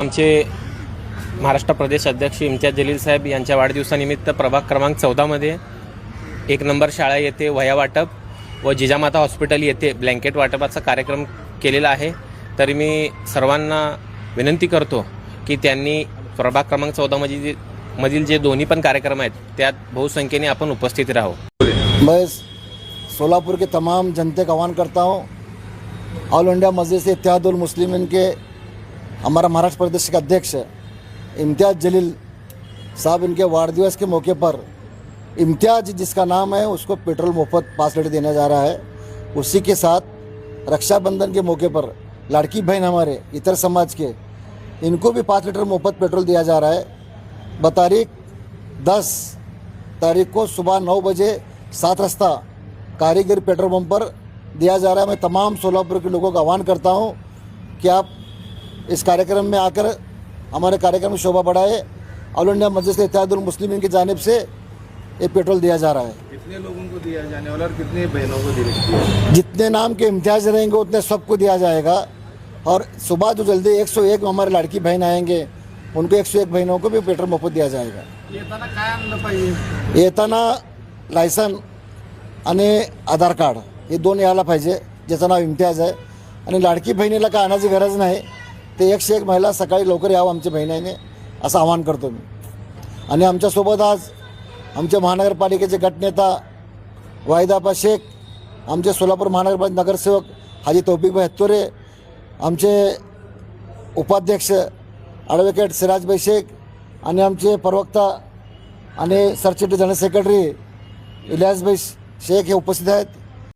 आमचे महाराष्ट्र प्रदेश अध्यक्ष इम्तियाज जलील साहेब यांच्या वाढदिवसानिमित्त प्रभाग क्रमांक 14 मध्ये 1 नंबर शाळा येथे वह्या वाटप व जिजामाता हॉस्पिटल येथे ब्लँकेट वाटपाचा कार्यक्रम केलेला आहे। तरी मी सर्वांना विनंती करतो की त्यांनी प्रभाग क्रमांक 14 मधील जे दोन्ही पण कार्यक्रम आहेत त्यात बहुसंख्येने आपण उपस्थित राहो। मैं सोलापुर के तमाम जनता का आह्वान करता हूँ, ऑल इंडिया मजलिस इत्तेहादुल मुस्लिमीन के हमारा महाराष्ट्र प्रदेश के अध्यक्ष इम्तियाज जलील साहब इनके वारदिवस के मौके पर इम्तियाज जिसका नाम है उसको पेट्रोल मुफ्त 5 लीटर देने जा रहा है। उसी के साथ रक्षाबंधन के मौके पर लड़की बहन हमारे इतर समाज के इनको भी 5 लीटर मुफ्त पेट्रोल दिया जा रहा है। बतारीख 10 तारीख को सुबह 9 बजे 7 रास्ता कारीगर पेट्रोल पंप पर दिया जा रहा है। मैं तमाम सोलापुर के लोगों का आह्वान करता हूं कि आप इस कार्यक्रम में आकर हमारे कार्यक्रम में शोभा बढ़ाए। ऑल इंडिया मजलिस इत्तेहादुल मुस्लिमीन की जानिब से ये पेट्रोल दिया जा रहा है। कितने लोगों को दिया जाने वाला और कितने बहनों को दिया? जितने नाम के इम्तियाज रहेंगे उतने सबको दिया जाएगा। और सुबह जो जल्दी 101 हमारे लड़की बहन आएंगे उनको 101 बहनों को भी पेट्रोल मुफ्त दिया जाएगा। येताना काय आणलं पाहिजे? येताना लायसन आणि आधार कार्ड हे दोन यायला पाहिजे, ज्याचं नाव इम्तियाज आहे। आणि लाडकी बहिणीला काय आणायची गरज नाही, ते 101 महिला सकाळी लवकर यावं आमच्या बहिणीने असं आवाहन करतो मी। आणि आमच्यासोबत आज आमचे महानगरपालिकेचे गटनेता वाहिदाबा शेख, आमचे सोलापूर महानगरपालिका नगरसेवक हाजी तौफिकभाई हत्तोरे, आमचे उपाध्यक्ष ॲडव्होकेट सिराजभाई शेख आणि आमचे प्रवक्ता आणि सरचिटणीस जनरल सेक्रेटरी इलियासभाई शेख हे उपस्थित आहेत।